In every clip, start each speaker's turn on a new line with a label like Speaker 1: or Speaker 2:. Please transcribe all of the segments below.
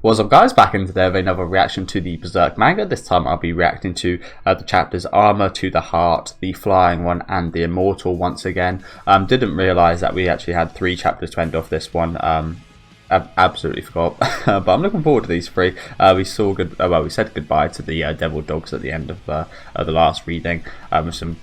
Speaker 1: What's up guys, back in today with another reaction to the Berserk manga. This time I'll be reacting to the chapters Armor to the Heart, the Flying one and the Immortal once again. Didn't realise that we actually had 3 chapters to end off this one. I absolutely forgot. But I'm looking forward to these 3. We said goodbye to the devil dogs at the end of the last reading. With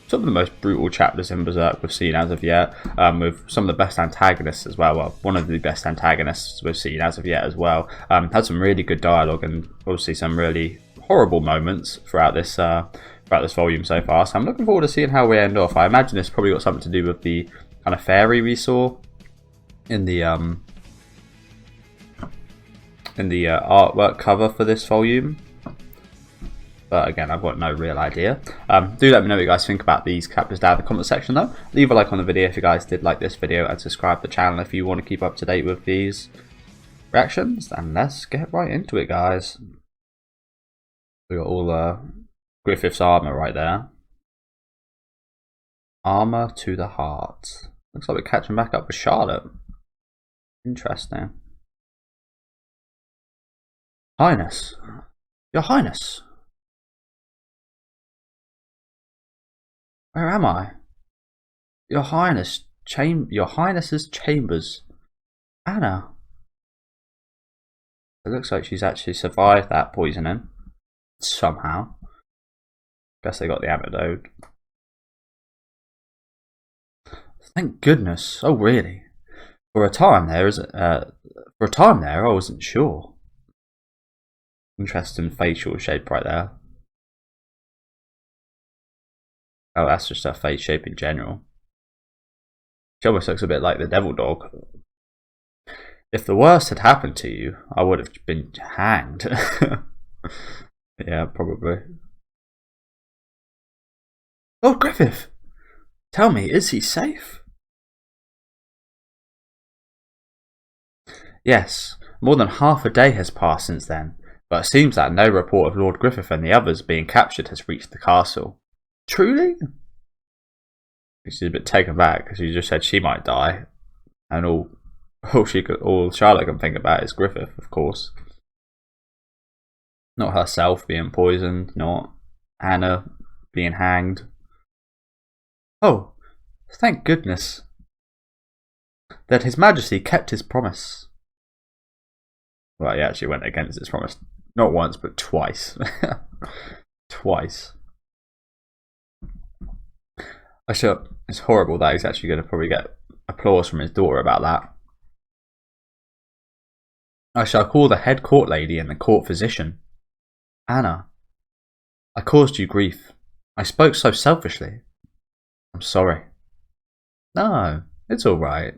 Speaker 1: some of the most brutal chapters in Berserk we've seen as of yet, with some of the best antagonists as well. Well, one of the best antagonists we've seen as of yet as well. Had some really good dialogue and obviously some really horrible moments throughout this volume so far. So I'm looking forward to seeing how we end off. I imagine this probably got something to do with the kind of fairy we saw in the artwork cover for this volume. But again, I've got no real idea. Do let me know what you guys think about these chapters down in the comment section though. Leave a like on the video if you guys did like this video, and subscribe to the channel if you want to keep up to date with these reactions. And let's get right into it, guys. We got all Griffith's armor right there. Armor to the Heart. Looks like we're catching back up with Charlotte. Interesting. Highness. Your Highness. Where am I? Your Highness's chambers. Anna. It looks like she's actually survived that poisoning. Somehow. Guess they got the antidote. Thank goodness. Oh really? For a time there, I wasn't sure. Interesting facial shape right there. Oh, that's just her face shape in general. She almost looks a bit like the devil dog. If the worst had happened to you, I would have been hanged. Yeah, probably. Oh, Griffith! Tell me, is he safe? Yes, more than half a day has passed since then, but it seems that no report of Lord Griffith and the others being captured has reached the castle. Truly? She's a bit taken back because she just said she might die, and all Charlotte can think about is Griffith, of course. Not herself being poisoned, not Anna being hanged. Oh, thank goodness that His Majesty kept his promise. Well, he actually went against his promise, not once but twice. Twice. It's horrible that he's actually going to probably get applause from his daughter about that. I shall call the head court lady and the court physician. Anna, I caused you grief. I spoke so selfishly. I'm sorry. No, it's all right.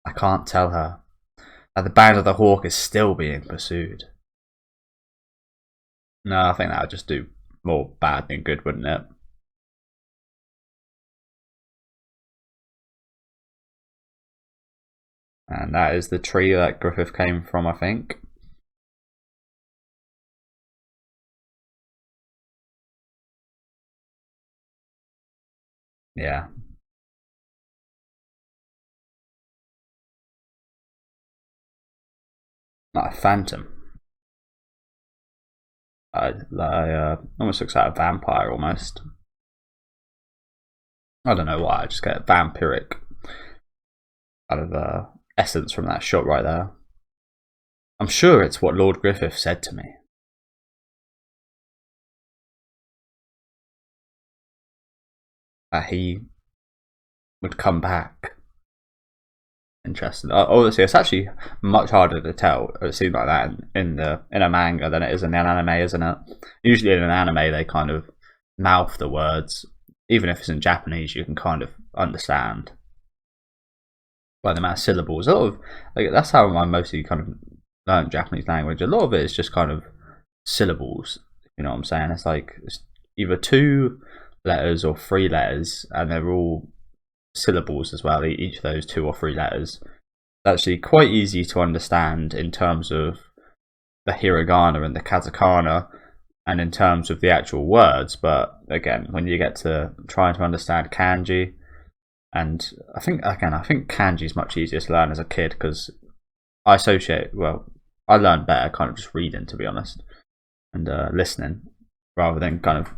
Speaker 1: I can't tell her that the band of the Hawk is still being pursued. No, I think that would just do more bad than good, wouldn't it? And that is the tree that Griffith came from, I think. Yeah. Like a phantom. Almost looks like a vampire almost. I don't know why, I just get vampiric kind of essence from that shot right there. I'm sure it's what Lord Griffith said to me. That he would come back. Interesting. Obviously, it's actually much harder to tell. It seems like that in a manga than it is in an anime, isn't it? Usually in an anime, they kind of mouth the words. Even if it's in Japanese, you can kind of understand by the amount of syllables. That's how I mostly kind of learned Japanese language. A lot of it is just kind of syllables. You know what I'm saying? It's like it's either 2 letters or 3 letters, and they're all syllables as well. Each of those 2 or 3 letters. It's actually quite easy to understand in terms of the hiragana and the katakana, and in terms of the actual words. But again, when you get to trying to understand kanji, And I think kanji is much easier to learn as a kid because I learned better kind of just reading, to be honest, and listening rather than kind of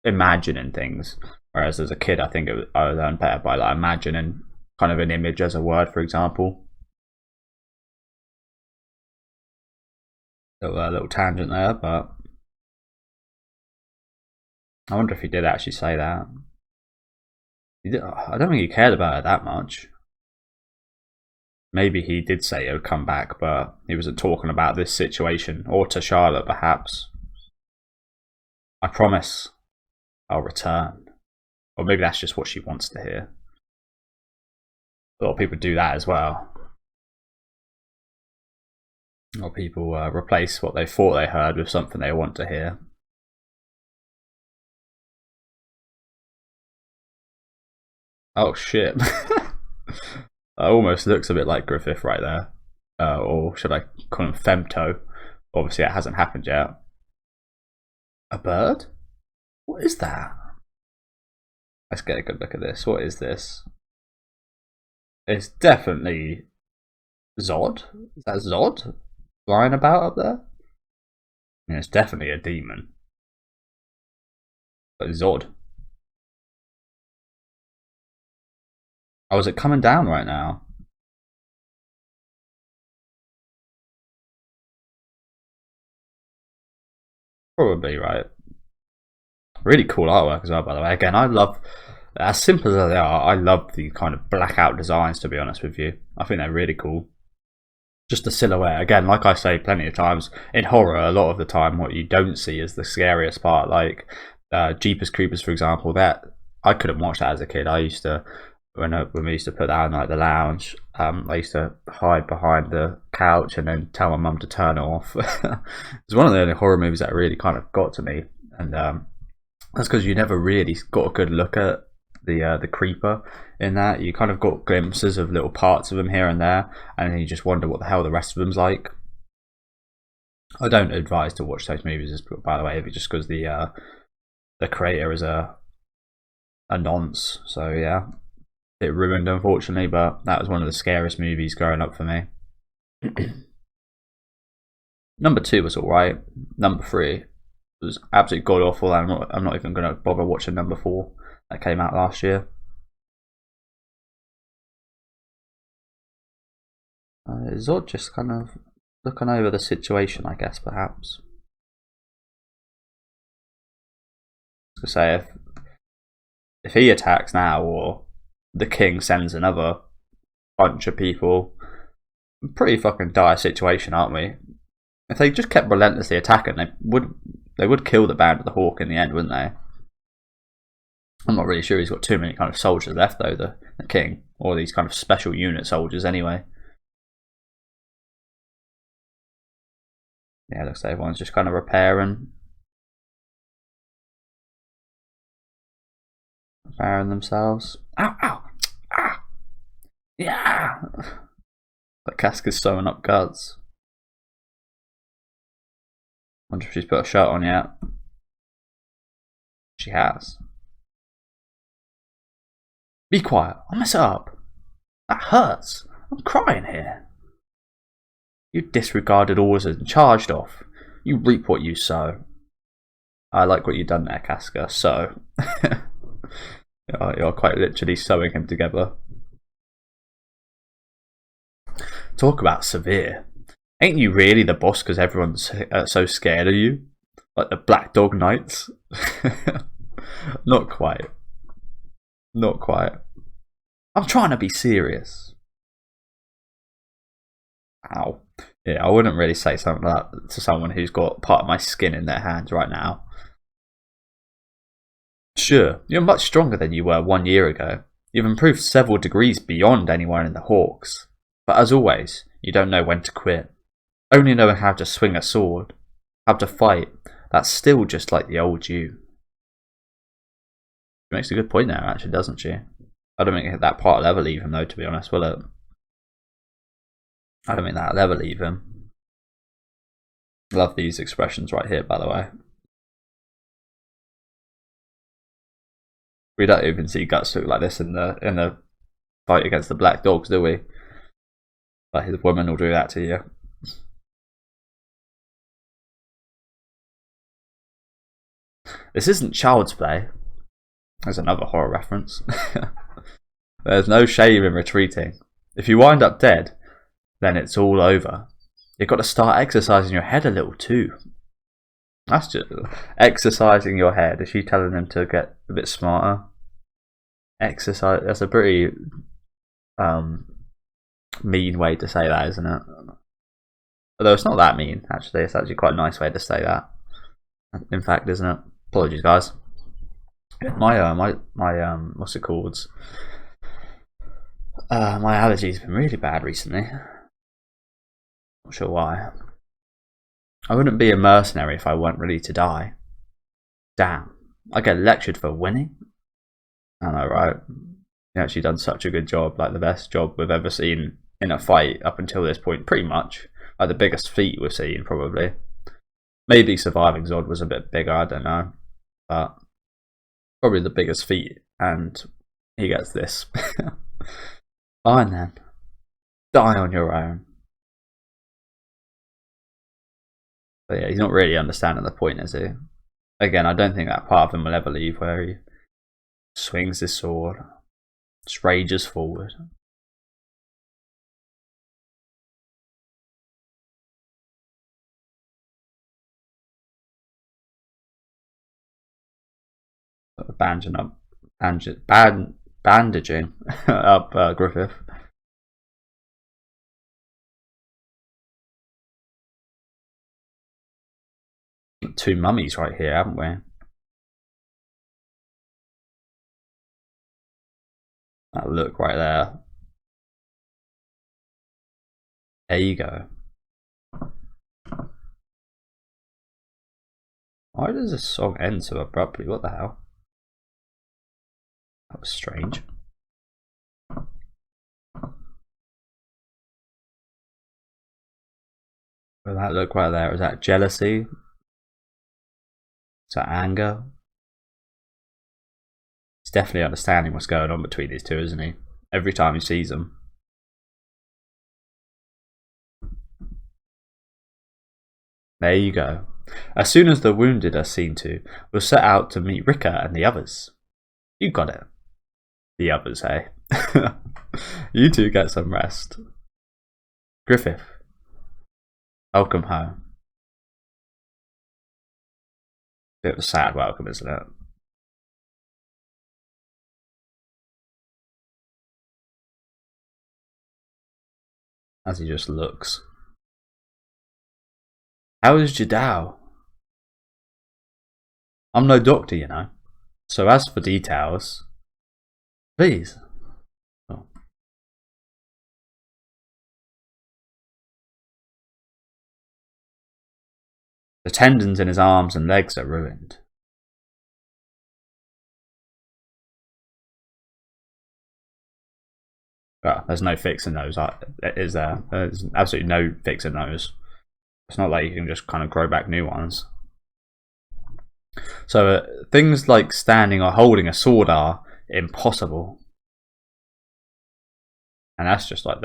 Speaker 1: imagining things. Whereas as a kid, I think I learned better by like imagining kind of an image as a word, for example. Little tangent there, but I wonder if he did actually say that. I don't think he cared about it that much. Maybe he did say he would come back, but he wasn't talking about this situation, or to Charlotte perhaps. I promise I'll return. Or maybe that's just what she wants to hear. A lot of people do that as well. A lot of people replace what they thought they heard with something they want to hear. Oh shit. That almost looks a bit like Griffith right there. Or should I call him Femto? Obviously it hasn't happened yet. A bird? What is that? Let's get a good look at this. What is this? It's definitely Zodd. Is that Zodd flying about up there? Yeah, it's definitely a demon. But Zodd. Oh, is it coming down right now? Probably, right. Really cool artwork as well, by the way. Again, I love, as simple as they are, I love the kind of blackout designs, to be honest with you. I think they're really cool. Just the silhouette. Again, like I say plenty of times, in horror, a lot of the time, what you don't see is the scariest part. Like Jeepers Creepers, for example, that I couldn't watch that as a kid. I used to, when we used to put that on like the lounge, I used to hide behind the couch and then tell my mum to turn it off. It's one of the only horror movies that really kind of got to me, and that's because you never really got a good look at the creeper in that. You kind of got glimpses of little parts of him here and there, and then you just wonder what the hell the rest of them's like. I don't advise to watch those movies, by the way, just because the creator is a nonce. So yeah, it ruined, unfortunately, but that was one of the scariest movies growing up for me. Number 2 was alright. Number 3 was absolutely god awful. I'm not even going to bother watching number 4 that came out last year. Zodd just kind of looking over the situation, I guess, perhaps. I was going to say, if he attacks now, or the king sends another bunch of people, pretty fucking dire situation, aren't we? If they just kept relentlessly attacking, they would kill the Band of the Hawk in the end, wouldn't they? I'm not really sure he's got too many kind of soldiers left, though, the king, or these kind of special unit soldiers anyway. Yeah, looks like everyone's just kind of repairing themselves. Ow, ow, ah, yeah. That Casca's sewing up guts. Wonder if she's put a shirt on yet. She has. Be quiet, I'll mess it up. That hurts. I'm crying here. You disregarded orders and charged off. You reap what you sow. I like what you've done there, Casca. So you're quite literally sewing him together. Talk about severe. Ain't you really the boss because everyone's so scared of you? Like the Black Dog Knights? Not quite. Not quite. I'm trying to be serious. Ow. Yeah, I wouldn't really say something like that to someone who's got part of my skin in their hands right now. Sure, you're much stronger than you were 1 year ago. You've improved several degrees beyond anyone in the Hawks. But as always, you don't know when to quit. Only knowing how to swing a sword, how to fight, that's still just like the old you. She makes a good point there, actually, doesn't she? I don't think that part will ever leave him, though, to be honest, will it? I don't think that'll ever leave him. Love these expressions right here, by the way. We don't even see Guts look like this in the fight against the Black Dogs, do we? But his woman will do that to you. This isn't child's play. There's another horror reference. There's no shame in retreating. If you wind up dead, then it's all over. You've got to start exercising your head a little too. That's just exercising your head. Is she telling him to get a bit smarter? Exercise. That's a pretty mean way to say that, isn't it? Although it's not that mean, actually. It's actually quite a nice way to say that. In fact, isn't it? Apologies, guys. My what's it called? My allergies have been really bad recently. Not sure why. I wouldn't be a mercenary if I weren't ready to die. Damn, I get lectured for winning. I know, right? You've actually done such a good job, like the best job we've ever seen in a fight up until this point, pretty much. Like the biggest feat we've seen, probably. Maybe surviving Zodd was a bit bigger, I don't know. But probably the biggest feat, and he gets this. Fine then. Die on your own. But yeah, he's not really understanding the point, is he? Again, I don't think that part of him will ever leave, where he swings his sword, just rages forward. Bandaging up Griffith. Two mummies right here, haven't we? That look right there. There you go. Why does this song end so abruptly? What the hell? That was strange. Well, that look right there, is that jealousy? Is that anger? He's definitely understanding what's going on between these two, isn't he? Every time he sees them. There you go. As soon as the wounded are seen to, we'll set out to meet Rika and the others. You got it. The others, hey? You two get some rest. Griffith, welcome home. Bit of a sad welcome, isn't it? As he just looks. How is Jadao? I'm no doctor, you know. So as for details, please. Oh. The tendons in his arms and legs are ruined. Well, there's no fixing those, is there? There's absolutely no fixing those. It's not like you can just kind of grow back new ones. So things like standing or holding a sword are impossible. And that's just like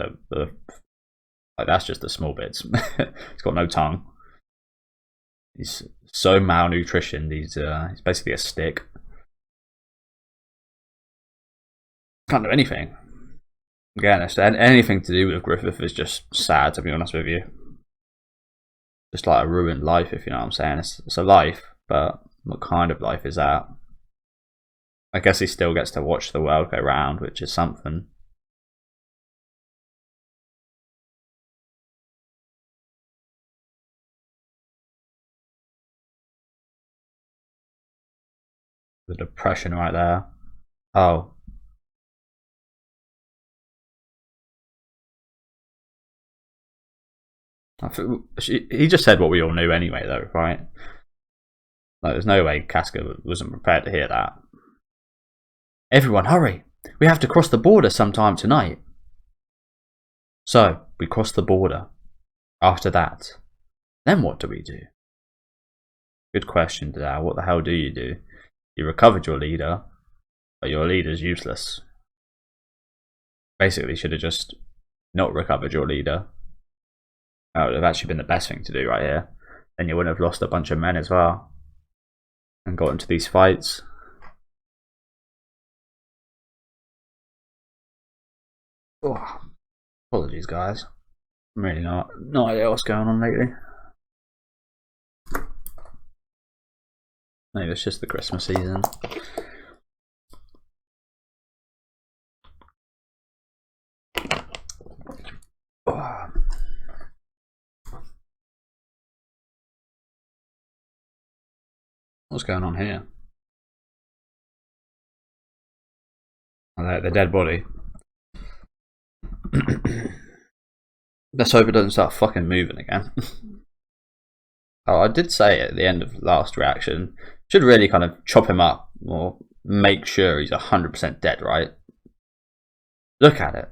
Speaker 1: that's just the small bits. He's got no tongue. He's so malnutritioned. He's basically a stick. Can't do anything. Again, anything to do with Griffith is just sad, to be honest with you. Just like a ruined life, if you know what I'm saying. It's a life, but what kind of life is that? I guess he still gets to watch the world go round, which is something. The depression right there. Oh. He just said what we all knew anyway, though, right? Like, there's no way Casca wasn't prepared to hear that. Everyone, hurry! We have to cross the border sometime tonight. So, we cross the border. After that, then what do we do? Good question, Dao. What the hell do? You recovered your leader, but your leader's useless. Basically, should have just not recovered your leader. That would have actually been the best thing to do right here. Then you wouldn't have lost a bunch of men as well. And got into these fights. Oh, apologies, guys. I'm really no idea what's going on lately. Maybe it's just the Christmas season. Oh. What's going on here? The dead body. Let's hope it doesn't start fucking moving again. Oh, I did say at the end of the last reaction, should really kind of chop him up or make sure he's 100% dead, right? Look at it.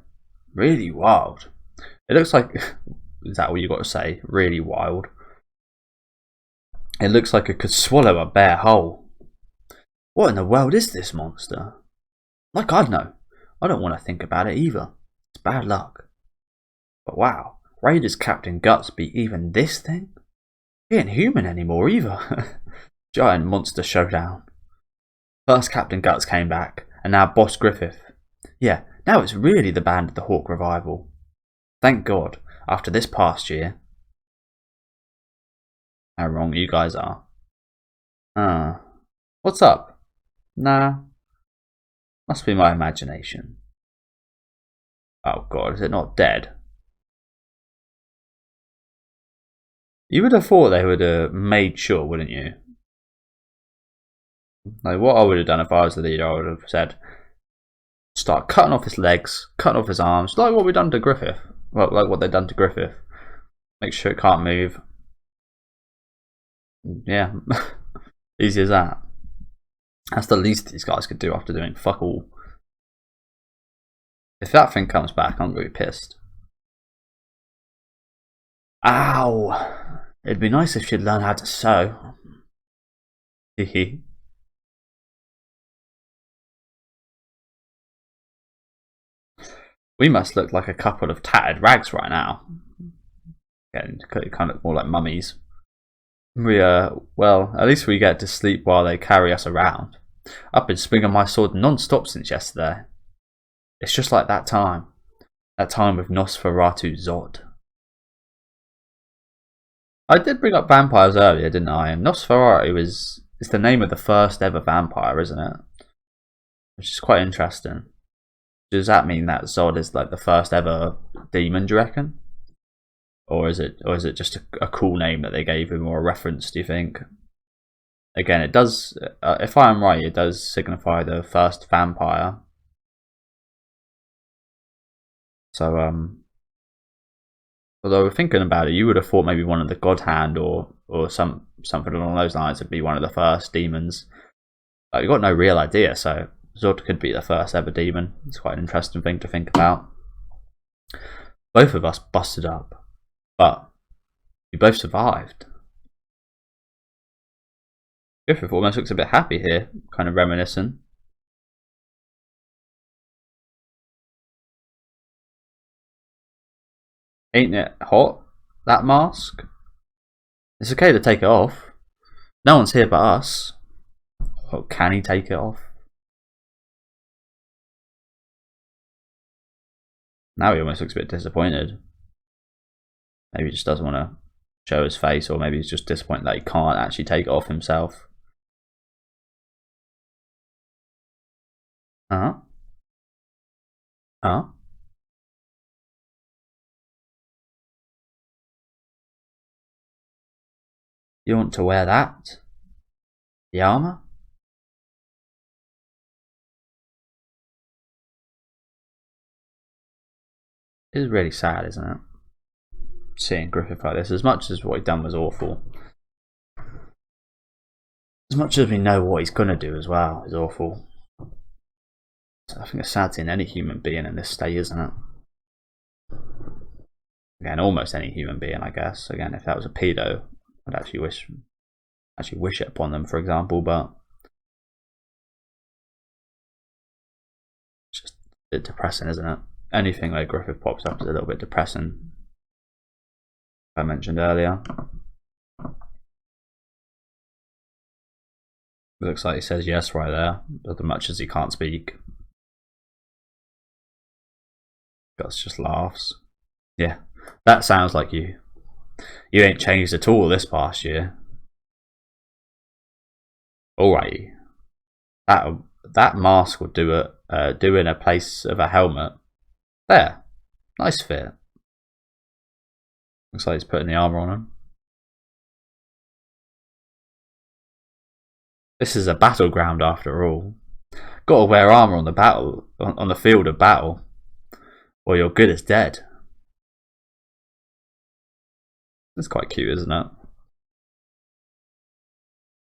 Speaker 1: Really wild. It looks like, is that what you got to say? Really wild. It looks like it could swallow a bare whole. What in the world is this monster? Like I'd know. I don't want to think about it either. It's bad luck. But wow, Raiders Captain Guts beat even this thing? He ain't human anymore either. Giant monster showdown. First Captain Guts came back, and now Boss Griffith. Yeah, now it's really the Band of the Hawk revival. Thank God, after this past year. How wrong you guys are. What's up? Nah. Must be my imagination. Oh God, is it not dead? You would have thought they would have made sure, wouldn't you? Like, what I would have done if I was the leader, I would have said, start cutting off his legs, cutting off his arms, like what we've done to Griffith. Well, like what they've done to Griffith. Make sure it can't move. Yeah, easy as that. That's the least these guys could do after doing fuck all. If that thing comes back, I'm going to be pissed. Ow! It'd be nice if she'd learn how to sew. Hehe. We must look like a couple of tattered rags right now. Getting kind of more like mummies. Well, at least we get to sleep while they carry us around. I've been swinging my sword non-stop since yesterday. It's just like that time. That time with Nosferatu Zodd. I did bring up vampires earlier, didn't I? And Nosferatu is the name of the first ever vampire, isn't it? Which is quite interesting. Does that mean that Zodd is like the first ever demon, do you reckon? Or is it just a cool name that they gave him, or a reference, do you think? Again, it does, if I am right, it does signify the first vampire. So, although thinking about it, you would have thought maybe one of the God Hand or something along those lines would be one of the first demons. But you've got no real idea, so Zodd could be the first ever demon. It's quite an interesting thing to think about. Both of us busted up, but we both survived. Griffith almost looks a bit happy here, kind of reminiscent. Ain't it hot, that mask? It's okay to take it off. No one's here but us. Oh, can he take it off? Now he almost looks a bit disappointed. Maybe he just doesn't want to show his face, or maybe he's just disappointed that he can't actually take it off himself. Huh? Huh? You want to wear that? The armor? It is really sad, isn't it? Seeing Griffith like this, as much as what he'd done was awful. As much as we know what he's going to do as well is awful. I think it's sad seeing any human being in this state, isn't it? Again, almost any human being, I guess. Again, if that was a pedo, I'd actually wish it upon them, for example, but bit depressing, isn't it? Anything where Griffith pops up is a little bit depressing. I mentioned earlier. It looks like he says yes right there, as much as he can't speak. Gus just laughs. Yeah, that sounds like you. You ain't changed at all this past year. Alright. That mask would do in a place of a helmet. There. Nice fit. Looks like he's putting the armor on him. This is a battleground after all. Gotta wear armor on the field of battle, or you're good as dead. That's quite cute, isn't it?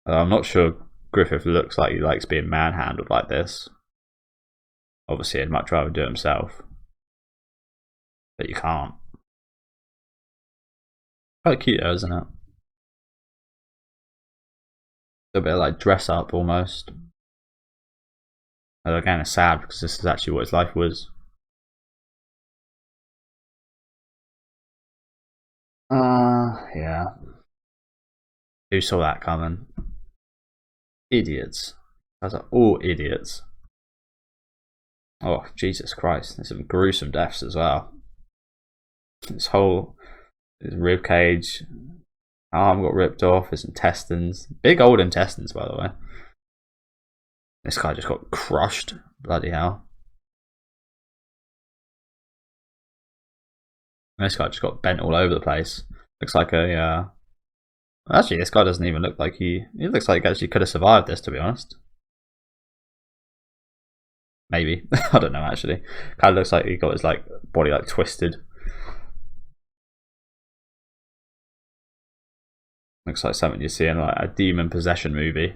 Speaker 1: I'm not sure Griffith looks like he likes being manhandled like this. Obviously, I'd much rather do it himself, but you can't. Quite cute though, isn't it? A bit like dress up almost. Although again, it's sad because this is actually what his life was. Yeah. Who saw that coming? Idiots. Those are all idiots. Oh, Jesus Christ. There's some gruesome deaths as well. His rib cage. Arm got ripped off, his intestines. Big old intestines, by the way. This guy just got crushed. Bloody hell. This guy just got bent all over the place. Looks like a... Actually, this guy doesn't even look like he looks like he actually could have survived this, to be honest. Maybe. I don't know, actually. Kind of looks like he got his body twisted. Looks like something you see in a demon possession movie.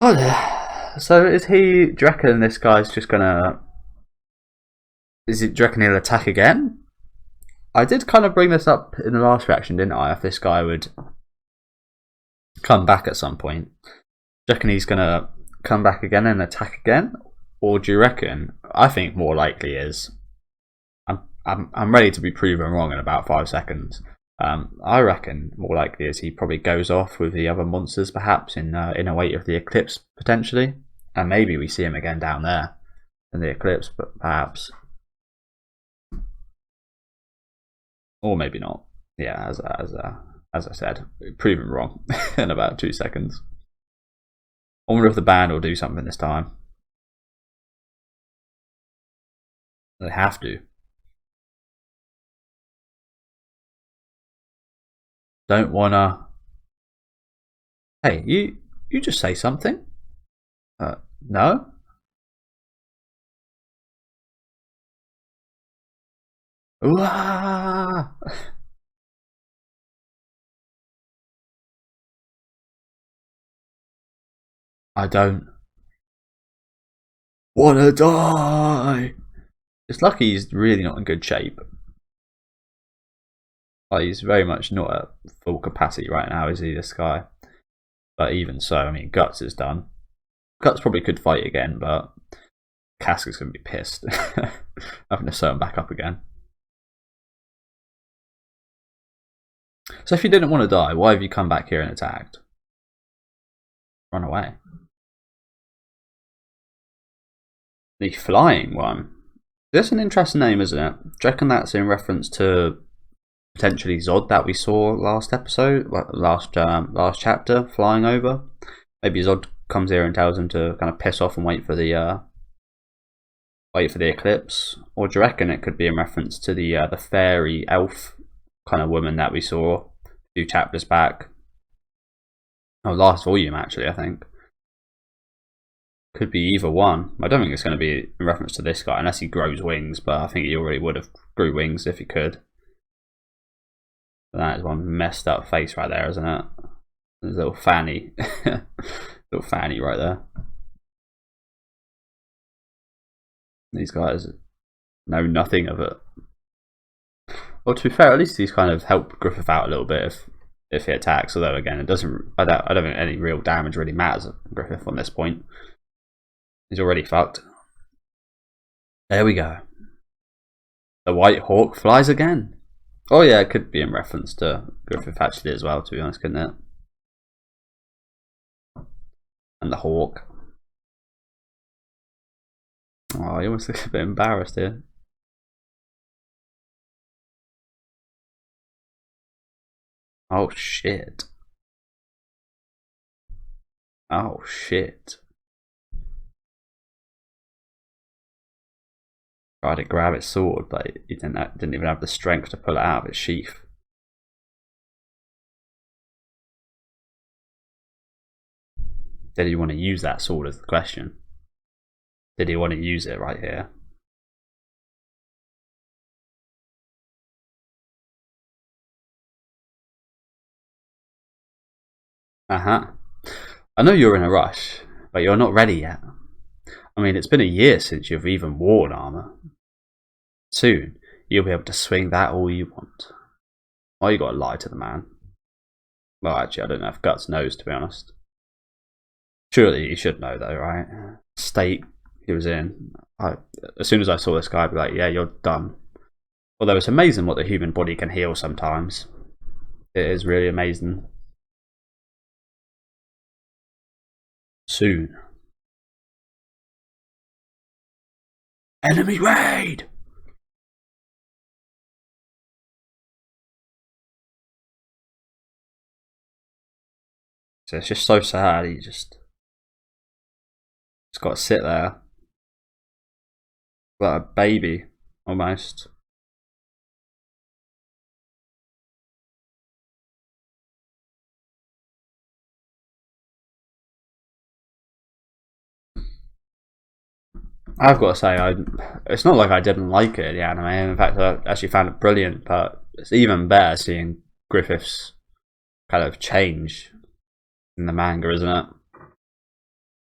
Speaker 1: Oh, so is he? Do you reckon this guy's just gonna? Do you reckon he'll attack again? I did kind of bring this up in the last reaction, didn't I? If this guy would come back at some point, do you reckon he's gonna come back again and attack again, or do you reckon? I think more likely is. I'm ready to be proven wrong in about 5 seconds. I reckon more likely is he probably goes off with the other monsters, perhaps in a wait of the eclipse potentially, and maybe we see him again down there in the eclipse, but perhaps. Or maybe not. Yeah, as I said, proven wrong in about 2 seconds. I wonder if the band will do something this time. They have to. Don't wanna. Hey, you just say something. No. Ooh, ah! I don't wanna die. It's lucky he's really not in good shape. He's very much not at full capacity right now, is he, this guy? But even so, I mean, Guts is done. Guts probably could fight again, but Casca's going to be pissed. Having to sew him back up again. So if you didn't want to die, why have you come back here and attacked? Run away. The Flying One. That's an interesting name, isn't it? Do you reckon that's in reference to potentially Zodd that we saw last episode, last chapter, flying over? Maybe Zodd comes here and tells him to kind of piss off and wait for the eclipse, or do you reckon it could be in reference to the fairy elf kind of woman that we saw a few chapters back? Oh, last volume actually, I think. Could be either one. I don't think it's going to be in reference to this guy unless he grows wings, but I think he already would have grew wings if he could. That is one messed up face right there, isn't it? There's a little fanny. Little fanny right there. These guys know nothing of it. Well, to be fair, at least he's kind of helped Griffith out a little bit if he attacks. Although again, it doesn't. I don't think any real damage really matters at Griffith on this point. He's already fucked. There we go. The White Hawk flies again. Oh yeah, it could be in reference to Griffith actually as well, to be honest, couldn't it? And the hawk. Oh, he almost looks a bit embarrassed here. Oh shit. Oh shit. Tried to grab its sword, but he didn't even have the strength to pull it out of its sheath. Did he want to use that sword is the question. Did he want to use it right here? I know you're in a rush, but you're not ready yet. I mean, it's been a year since you've even worn armor. Soon, you'll be able to swing that all you want. Why you gotta lie to the man? Well, actually, I don't know if Guts knows, to be honest. Surely he should know, though, right? State he was in. As soon as I saw this guy, I'd be like, yeah, you're done. Although it's amazing what the human body can heal sometimes. It is really amazing. Soon. Enemy raid! So it's just so sad. He's got to sit there like a baby, almost. I've got to say, it's not like I didn't like it, the anime. In fact, I actually found it brilliant, but it's even better seeing Griffith's kind of change in the manga, isn't it?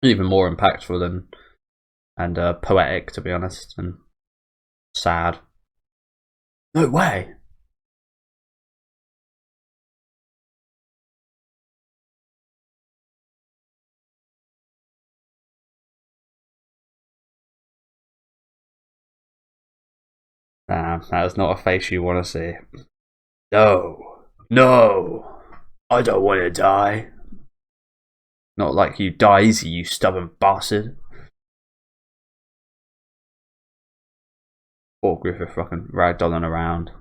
Speaker 1: Even more impactful and poetic, to be honest, and sad. No way! Damn, that's not a face you want to see. No, no, I don't want to die. Not like you die easy, you stubborn bastard. Poor Griffith fucking ragdolling around.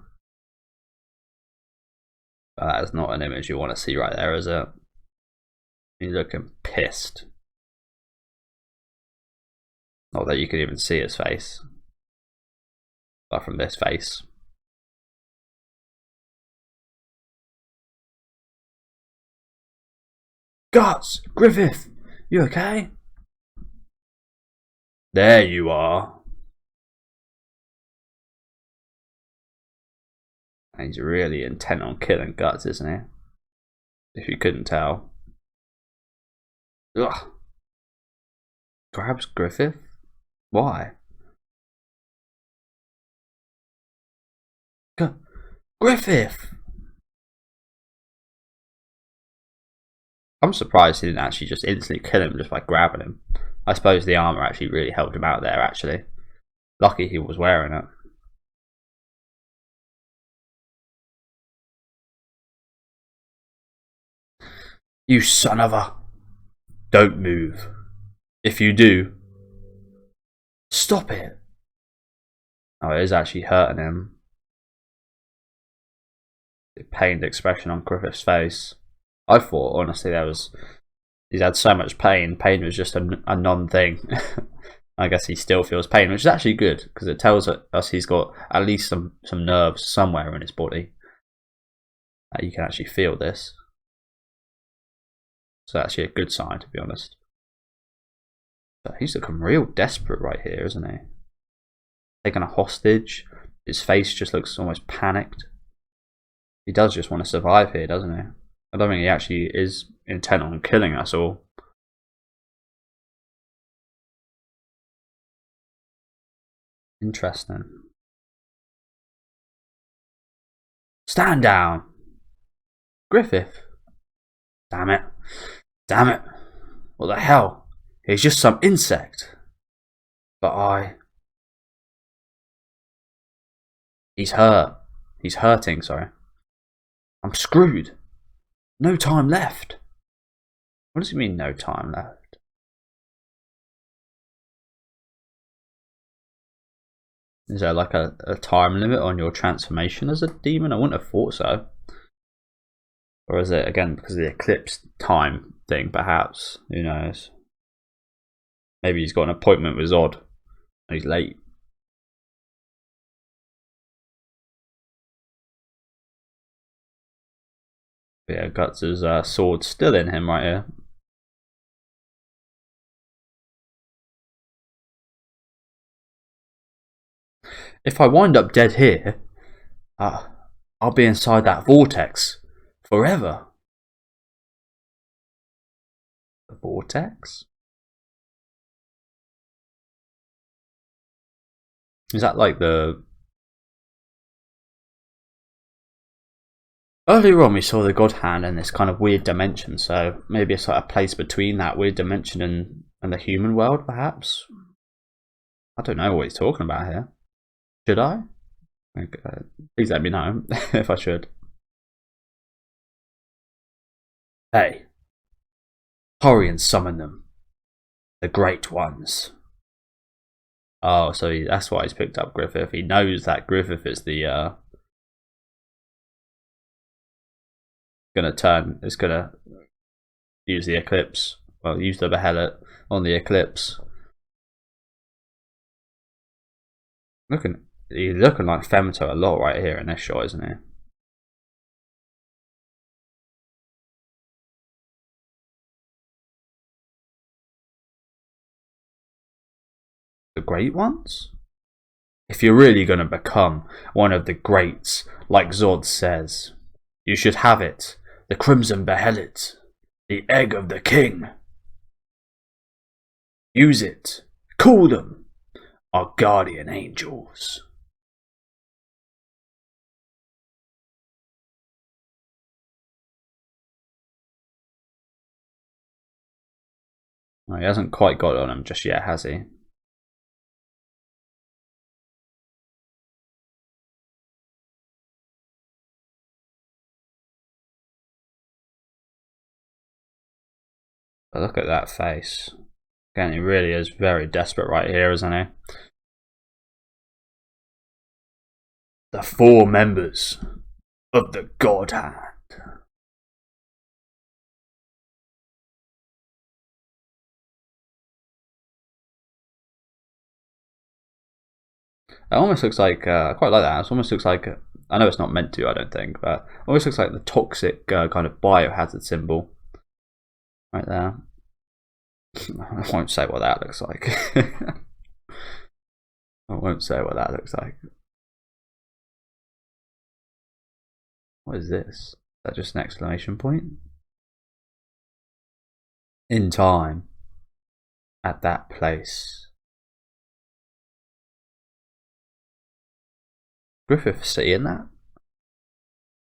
Speaker 1: But that is not an image you want to see right there, is it? He's looking pissed. Not that you can even see his face. But from this face. Guts! Griffith! You okay? There you are. And he's really intent on killing Guts, isn't he? If you couldn't tell. Ugh. Grabs Griffith? Why? Griffith! I'm surprised he didn't actually just instantly kill him just by grabbing him. I suppose the armor actually really helped him out there, actually. Lucky he was wearing it. You son of a... Don't move. If you do... Stop it! Oh, it is actually hurting him. The pained expression on Griffith's face. I thought, honestly, he's had so much pain. Pain was just a non-thing. I guess he still feels pain, which is actually good, because it tells us he's got at least some nerves somewhere in his body. You can actually feel this. So actually a good sign, to be honest. But he's looking real desperate right here, isn't he? Taking a hostage. His face just looks almost panicked. He does just want to survive here, doesn't he? I don't think he actually is intent on killing us all. Interesting. Stand down! Griffith! Damn it. Damn it. What the hell? He's just some insect. But He's hurt. He's hurting, sorry. I'm screwed. No time left. What does it mean, no time left? Is there like a time limit on your transformation as a demon? I wouldn't have thought so. Or is it, again, because of the eclipse time thing, perhaps? Who knows? Maybe he's got an appointment with Zodd and he's late. But yeah, Guts' sword still in him right here. If I wind up dead here, I'll be inside that vortex forever. The vortex? Is that like the... Earlier on we saw the God Hand in this kind of weird dimension, so maybe it's like a place between that weird dimension and the human world, perhaps? I don't know what he's talking about here. Should I? Please let me know if I should. Hey, hurry and summon them. The Great Ones. Oh, so that's why he's picked up Griffith. He knows that Griffith is the gonna use the eclipse. Well, use the Behelit on the eclipse. He's looking like Femto a lot right here in this shot, isn't he? The Great Ones? If you're really going to become one of the greats, like Zodd says, you should have it. The Crimson Behelit. The egg of the king. Use it. Call them our guardian angels. Well, he hasn't quite got it on him just yet, has he? But look at that face. Again, he really is very desperate right here, isn't he? The 4 members of the God Hand. It almost looks like, I quite like that, it almost looks like, I know it's not meant to, I don't think, but it almost looks like the toxic kind of biohazard symbol. Right there. I won't say what that looks like. I won't say what that looks like. What is this? Is that just an exclamation point? In time. At that place. Griffith seeing that? Is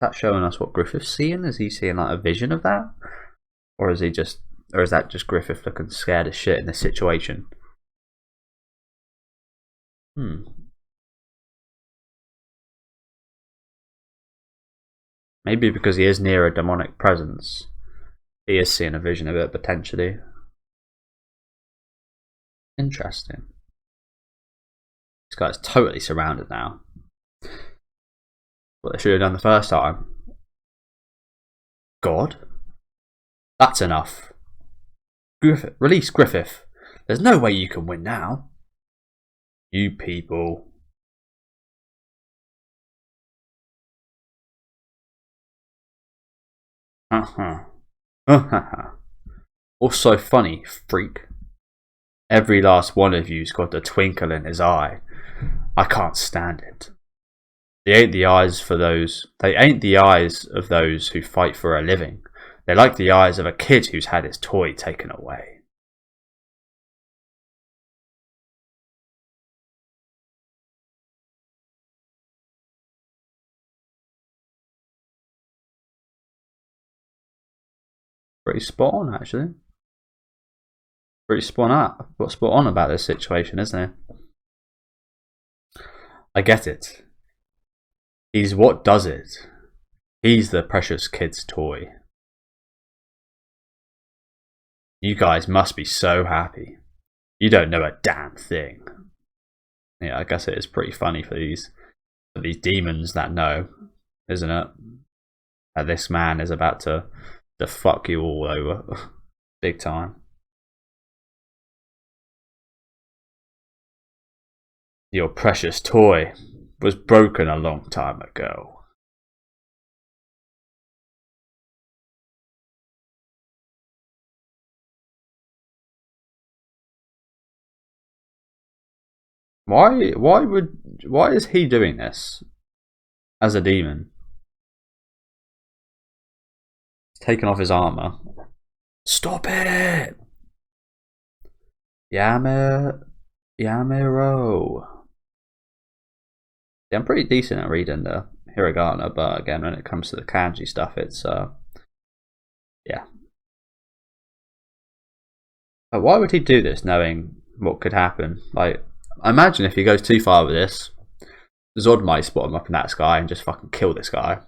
Speaker 1: that showing us what Griffith's seeing? Is he seeing like a vision of that? Or is that just Griffith looking scared as shit in this situation? Maybe because he is near a demonic presence, he is seeing a vision of it potentially. Interesting. This guy's totally surrounded now. What they should have done the first time. God? That's enough. Griffith, release Griffith. There's no way you can win now. You people. What's so funny, freak? Every last one of you's got a twinkle in his eye. I can't stand it. They ain't the eyes of those who fight for a living. They like the eyes of a kid who's had his toy taken away. Pretty spot on, actually. Pretty spot on about this situation, isn't it? I get it. He's what does it. He's the precious kid's toy. You guys must be so happy. You don't know a damn thing. Yeah, I guess it is pretty funny for these demons that know, isn't it? That this man is about to fuck you all over. Big time. Your precious toy was broken a long time ago. Why is he doing this as a demon? He's taking off his armor. Stop it! Yamiro. Yeah, I'm pretty decent at reading the hiragana, but again, when it comes to the kanji stuff, it's yeah. But why would he do this, knowing what could happen? Like, I imagine if he goes too far with this, Zodd might spot him up in that sky and just fucking kill this guy.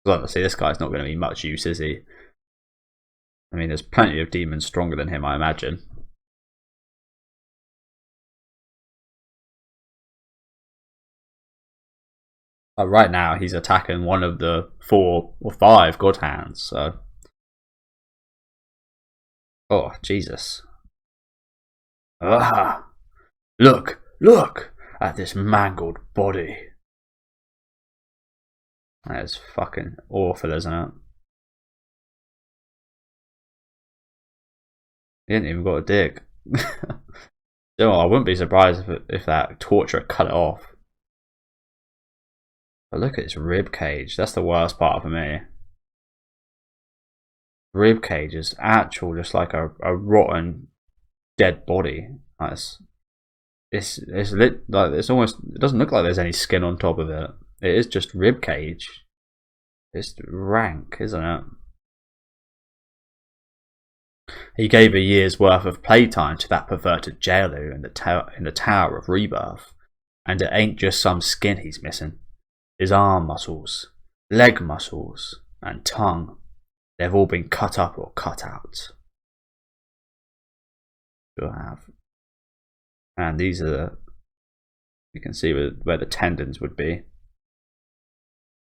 Speaker 1: Because obviously, this guy's not going to be much use, is he? I mean, there's plenty of demons stronger than him, I imagine. But right now, he's attacking one of the 4 or 5 god hands, so. Oh, Jesus. Ah! Look at this mangled body. That is fucking awful, isn't it? He didn't even got a dig. Still, I wouldn't be surprised if that torturer cut it off. But look at his rib cage. That's the worst part for me. Rib cage is actual, just like a rotten, dead body. It's lit, like it's almost. It doesn't look like there's any skin on top of it. It is just rib cage. It's rank, isn't it? He gave a year's worth of playtime to that perverted jailer in the Tower of Rebirth, and it ain't just some skin he's missing. His arm muscles, leg muscles, and tongue, they've all been cut up or cut out. Sure have. And these are you can see where the tendons would be.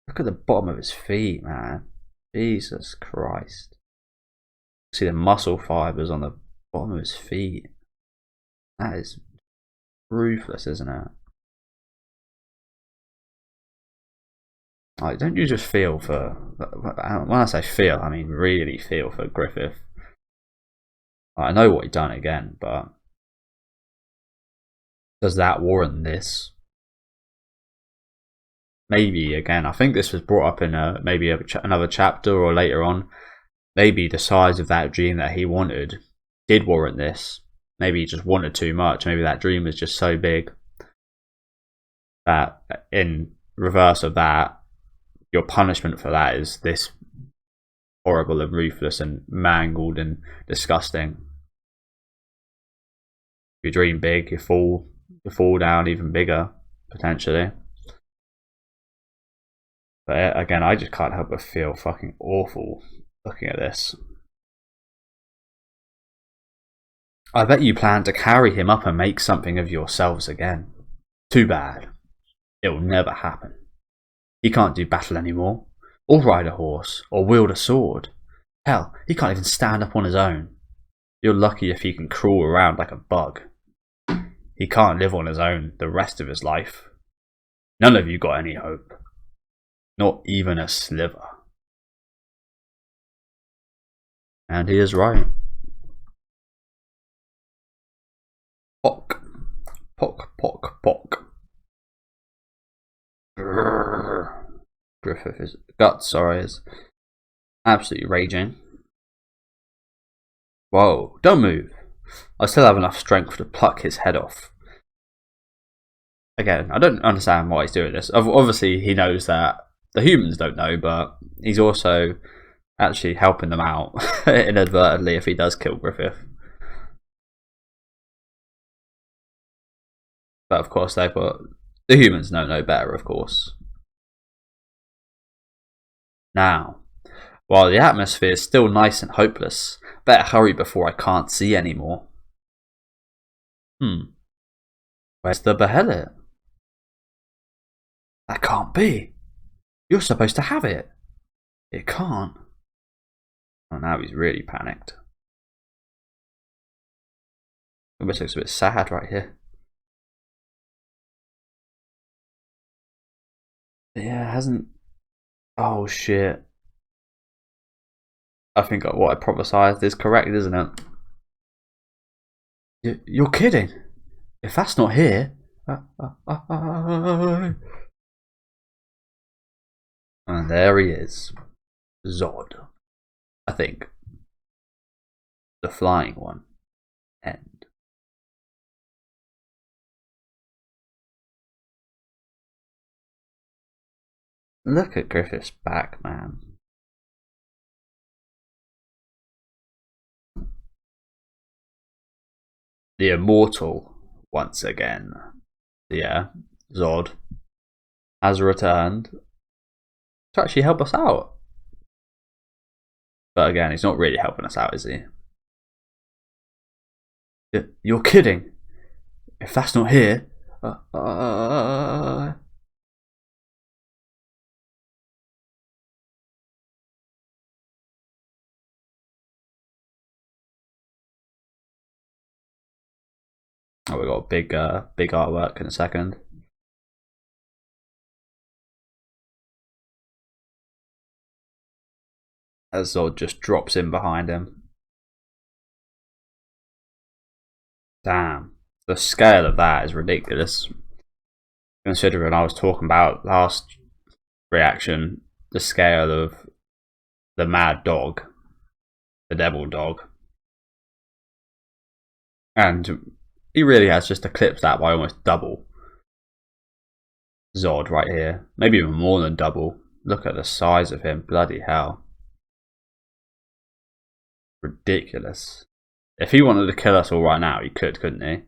Speaker 1: Look at the bottom of his feet, man. Jesus Christ. See the muscle fibers on the bottom of his feet. That is ruthless, isn't it? Like, don't you just feel for, when I say feel, I mean really feel for Griffith. I know what he'd done again, but does that warrant this? Maybe, again, I think this was brought up in maybe another chapter or later on. Maybe the size of that dream that he wanted did warrant this. Maybe he just wanted too much. Maybe that dream was just so big that in reverse of that, your punishment for that is this horrible and ruthless and mangled and disgusting. If you dream big, you fall down even bigger, potentially. But again, I just can't help but feel fucking awful looking at this. I bet you plan to carry him up and make something of yourselves again. Too bad. It will never happen. He can't do battle anymore, or ride a horse, or wield a sword. Hell, he can't even stand up on his own. You're lucky if he can crawl around like a bug. He can't live on his own the rest of his life. None of you got any hope. Not even a sliver. And he is right. Pock. Pock, pock, pock. Griffith is guts, sorry, is Absolutely raging. Whoa, don't move. I still have enough strength to pluck his head off. Again, I don't understand why he's doing this. Obviously, he knows that the humans don't know, but he's also actually helping them out inadvertently if he does kill Griffith. But of course, the humans know no better, of course. Now, while the atmosphere is still nice and hopeless, better hurry before I can't see anymore. Where's the behelit? That can't be. You're supposed to have it. It can't. Oh, now he's really panicked. Almost looks a bit sad right here. Yeah, hasn't. Oh shit. I think what I prophesized is correct, isn't it? You're kidding. If that's not here. And there he is. Zodd. I think. The flying one. End. Look at Griffith's back, man. The Immortal, once again. Yeah, Zodd has returned to actually help us out. But again, he's not really helping us out, is he? You're kidding. If that's not here. Oh, we got big artwork in a second. As Zodd just drops in behind him. Damn, the scale of that is ridiculous. Considering I was talking about last reaction, the scale of the mad dog, the devil dog, and he really has just eclipsed that by almost double. Zodd right here, maybe even more than double. Look at the size of him, bloody hell. Ridiculous. If he wanted to kill us all right now, he could, couldn't he?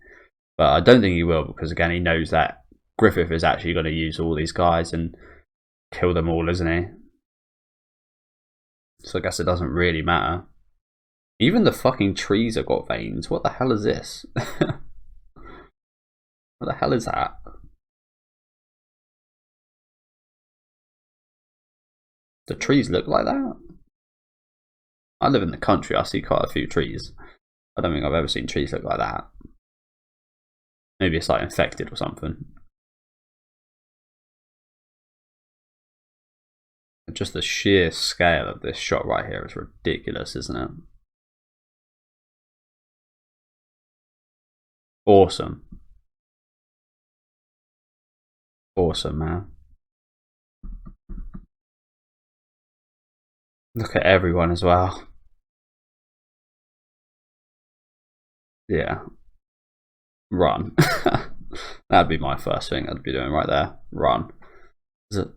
Speaker 1: But I don't think he will, because again, he knows that Griffith is actually going to use all these guys and kill them all, isn't he? So I guess it doesn't really matter. Even the fucking trees have got veins. What the hell is this? What the hell is that? The trees look like that? I live in the country, I see quite a few trees. I don't think I've ever seen trees look like that. Maybe it's like infected or something. Just the sheer scale of this shot right here is ridiculous, isn't it? Awesome. Awesome, man. Look at everyone as well. Yeah. Run. That'd be my first thing I'd be doing right there. Run. Is it?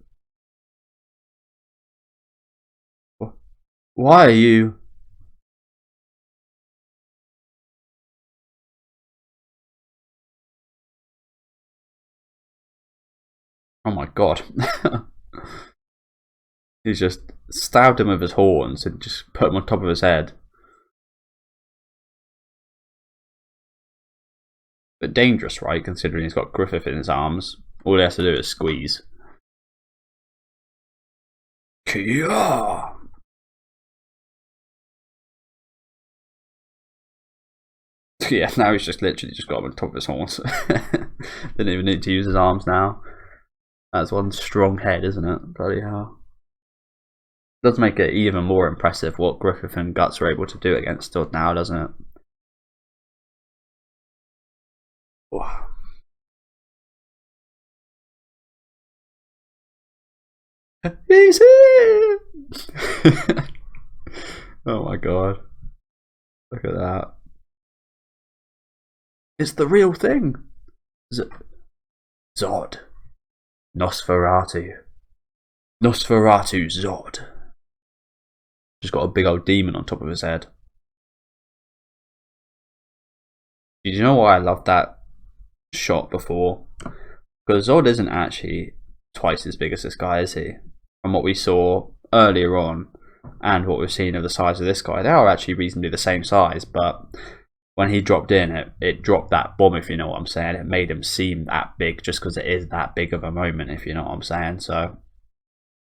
Speaker 1: Why are you? Oh my god. He's just stabbed him with his horns and just put him on top of his head. But dangerous, right? Considering he's got Griffith in his arms. All he has to do is squeeze. Kia! Yeah, now he's just literally just got him on top of his horns. Didn't even need to use his arms now. That's one strong head, isn't it? Bloody hell. Does make it even more impressive what Griffith and Guts are able to do against Zodd now, doesn't it? Oh. He's here! Oh my god. Look at that. It's the real thing. Zodd. Nosferatu. Nosferatu Zodd. Just got a big old demon on top of his head. Did you know why I loved that shot before? Because Zodd isn't actually twice as big as this guy, is he? From what we saw earlier on and what we've seen of the size of this guy, they are actually reasonably the same size, but when he dropped in, it dropped that bomb, if you know what I'm saying. It made him seem that big just because it is that big of a moment, if you know what I'm saying. So,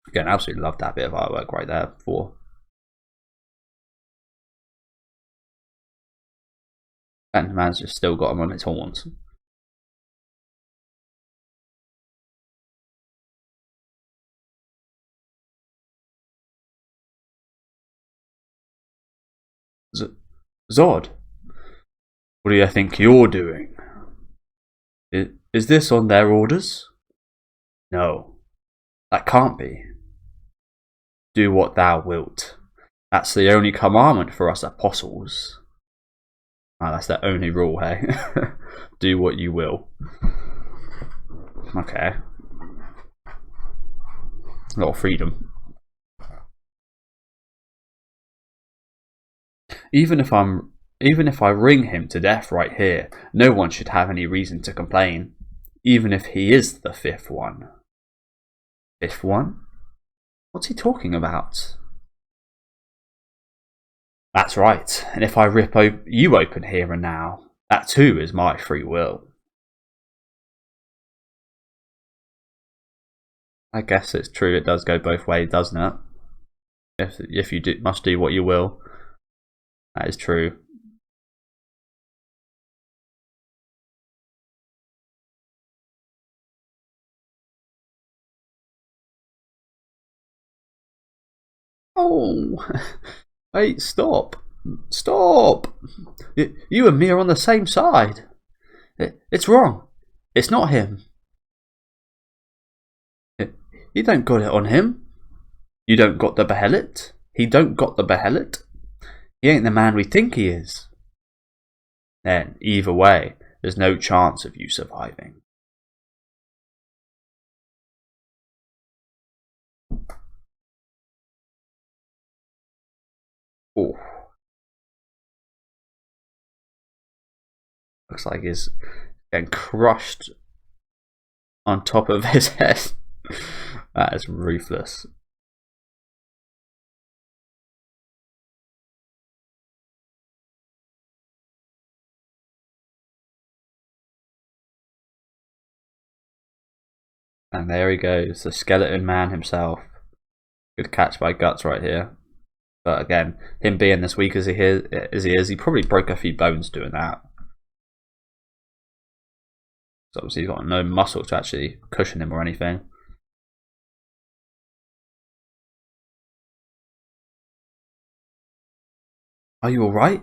Speaker 1: again, absolutely love that bit of artwork right there before. And the man's just still got him on his horns. Zodd, what do you think you're doing? Is this on their orders? No, that can't be. Do what thou wilt. That's the only commandment for us apostles. Oh, that's the only rule, hey? Do what you will. Okay. A lot of freedom. Even if I ring him to death right here, no one should have any reason to complain. Even if he is the fifth one. Fifth one? What's he talking about? That's right, and if I rip you open here and now, that too is my free will. I guess it's true, it does go both ways, doesn't it? If you must do what you will, that is true. Oh, hey, stop. Stop! You and me are on the same side. It's wrong. It's not him. You don't got it on him. You don't got the behelit. He don't got the behelit. He ain't the man we think he is. Then, either way, there's no chance of you surviving. Oh. Looks like he's getting crushed on top of his head. That is ruthless. And there he goes, the skeleton man himself. Good catch by Guts right here. But again, him being as weak as he is, he probably broke a few bones doing that. So obviously he's got no muscle to actually cushion him or anything. Are you alright?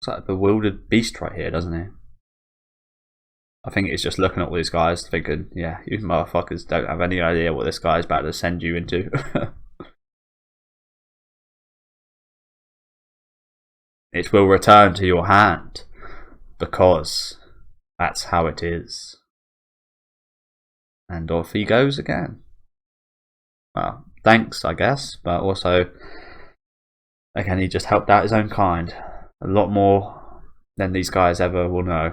Speaker 1: Looks like a bewildered beast right here, doesn't he? I think he's just looking at all these guys thinking, yeah, you motherfuckers don't have any idea what this guy's about to send you into. It will return to your hand, because that's how it is. And off he goes again. Well, thanks, I guess, but also, again, he just helped out his own kind. A lot more than these guys ever will know.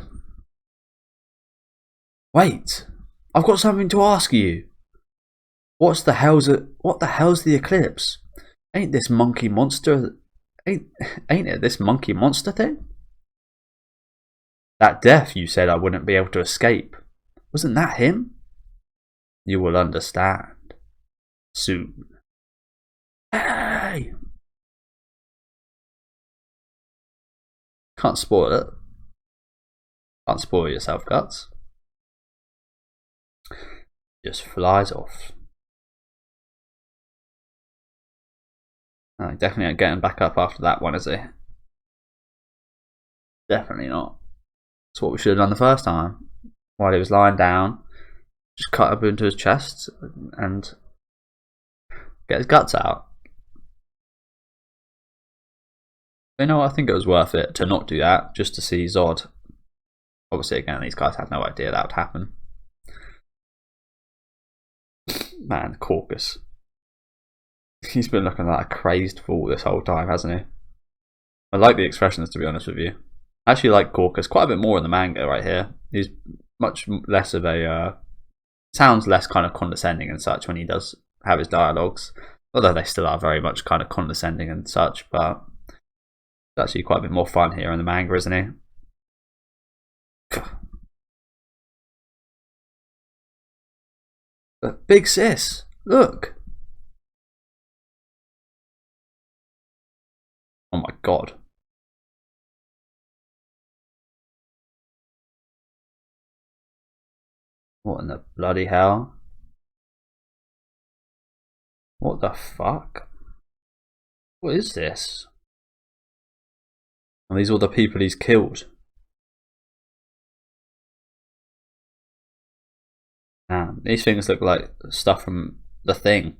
Speaker 1: Wait, I've got something to ask you. What the hell's the eclipse? Ain't this monkey monster? Ain't it this monkey monster thing? That death you said I wouldn't be able to escape. Wasn't that him? You will understand soon. Hey! Can't spoil it. Can't spoil yourself, Guts. Just flies off. Definitely not getting back up after that one, is he? Definitely not. That's what we should have done the first time. While he was lying down, just cut up into his chest and get his guts out. You know what, I think it was worth it to not do that, just to see Zodd. Obviously, again, these guys had no idea that would happen. Man, Caucus. He's been looking like a crazed fool this whole time, hasn't he? I like the expressions, to be honest with you. I actually like Caucus quite a bit more in the manga right here. He's much less of a... sounds less kind of condescending and such when he does have his dialogues. Although they still are very much kind of condescending and such, but... it's actually quite a bit more fun here in the manga, isn't he? But big sis, look! Oh my god. What in the bloody hell? What the fuck? What is this? Are these all the people he's killed? Damn, these things look like stuff from The Thing.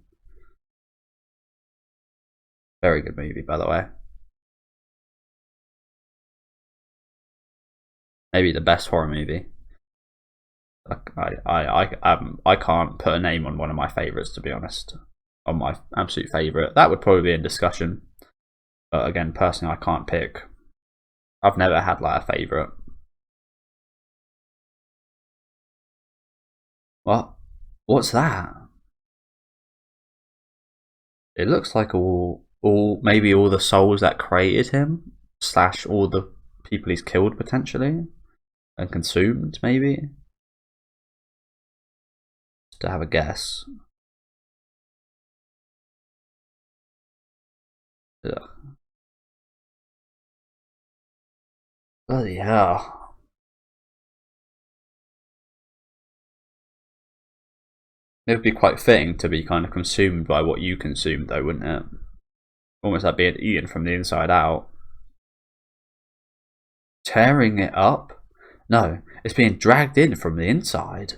Speaker 1: Very good movie, by the way. Maybe the best horror movie. I can't put a name on one of my favourites, to be honest. On my absolute favourite. That would probably be in discussion. But again, personally, I can't pick. I've never had like a favourite. What? What's that? It looks like maybe all the souls that created him, / all the people he's killed potentially and consumed, maybe. Just to have a guess. Ugh. Bloody hell. It would be quite fitting to be kind of consumed by what you consumed, though, wouldn't it? Almost like being eaten from the inside out. Tearing it up? No, it's being dragged in from the inside.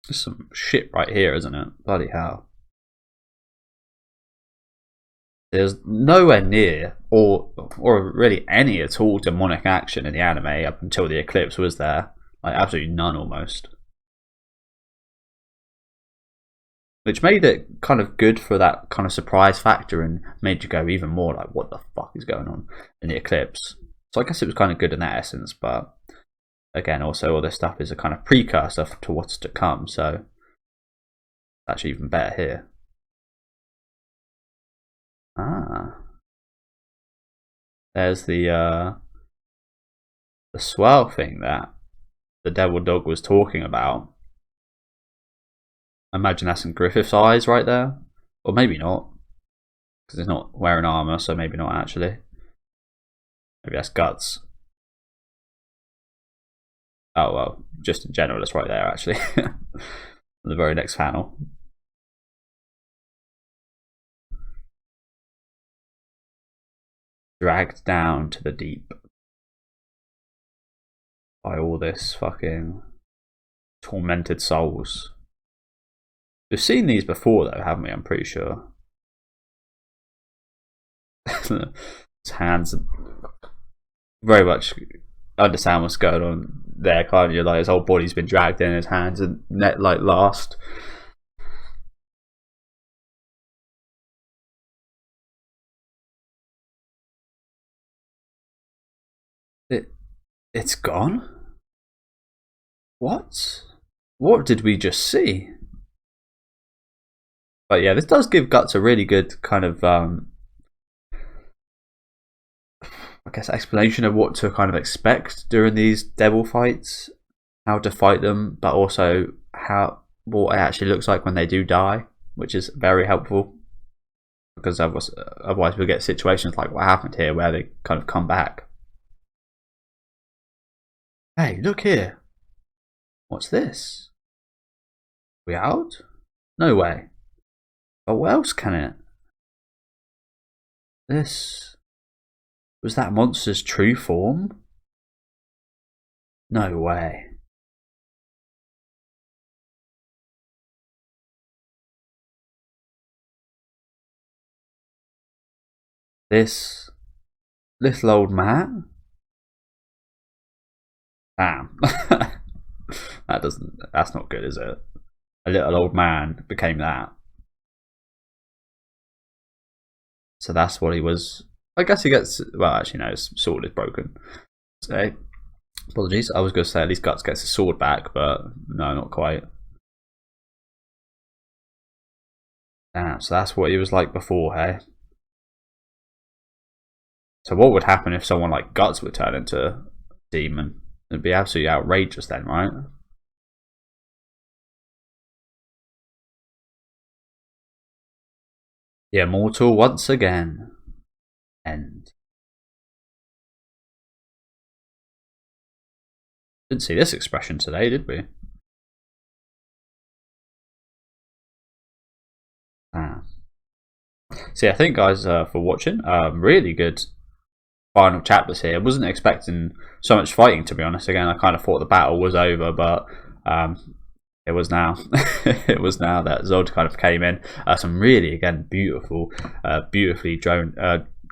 Speaker 1: There's some shit right here, isn't it? Bloody hell. There's nowhere near, or really any at all, demonic action in the anime up until the eclipse, was there? Like, absolutely none, almost. Which made it kind of good for that kind of surprise factor and made you go even more like, what the fuck is going on in the eclipse? So I guess it was kind of good in that essence, but again, also all this stuff is a kind of precursor to what's to come, so it's actually even better here. There's the swell thing that the devil dog was talking about. I imagine that's in Griffith's eyes right there, or maybe not, because he's not wearing armor, so maybe not actually. Maybe that's guts. Oh well, just in general, it's right there actually. The very next panel. Dragged down to the deep by all this fucking tormented souls. We've seen these before though, haven't we? I'm pretty sure. His hands very much understand what's going on there, can't you? Like his whole body's been dragged in, his hands and net like last. It's gone? What? What did we just see? But yeah, this does give Guts a really good kind of I guess explanation of what to kind of expect during these devil fights, how to fight them, but also what it actually looks like when they do die, which is very helpful, because otherwise we'll get situations like what happened here where they kind of come back. Hey, look here. What's this? Wyald? No way. But what else can it? This... Was that monster's true form? No way. This little old man? Damn. That's not good, is it? A little old man became that. So that's what he was. I guess he gets, well, actually no, his sword is broken. So, apologies, I was going to say at least Guts gets his sword back, but no, not quite. Damn, so that's what he was like before, hey? So what would happen if someone like Guts would turn into a demon? It'd be absolutely outrageous then, right? The Immortal once again. End. Didn't see this expression today, did we? So yeah, thank you guys for watching. Really good final chapters here. Wasn't expecting so much fighting, to be honest. Again, I kind of thought the battle was over, but it was now. It was now that Zodd kind of came in. Some really, again, beautiful, beautifully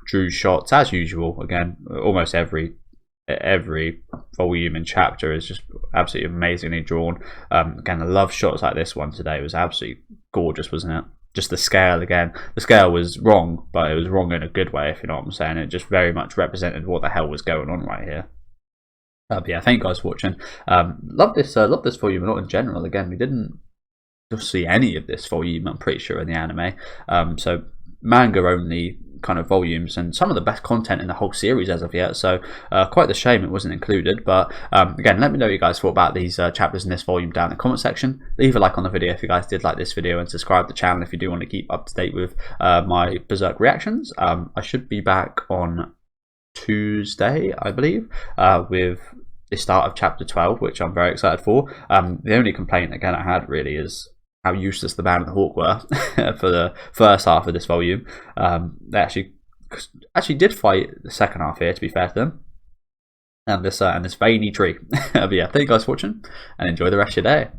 Speaker 1: drew shots as usual. Again, almost every volume and chapter is just absolutely amazingly drawn. Again, I love shots like this one today. It was absolutely gorgeous, wasn't it? Just the scale again. The scale was wrong, but it was wrong in a good way, if you know what I'm saying. It just very much represented what the hell was going on right here. But yeah, thank you guys for watching. Love this volume, not in general. Again, we didn't just see any of this volume, I'm pretty sure, in the anime. So manga only kind of volumes, and some of the best content in the whole series as of yet, so quite the shame it wasn't included. But again, let me know what you guys thought about these chapters in this volume down in the comment section. Leave a like on the video if you guys did like this video, and subscribe to the channel if you do want to keep up to date with my Berserk reactions. I should be back on Tuesday, I believe, with the start of chapter 12, which I'm very excited for. The only complaint again I had really is how useless the Man and the Hawk were for the first half of this volume. They actually did fight the second half here, to be fair to them, and this veiny tree. But yeah, thank you guys for watching, and enjoy the rest of your day.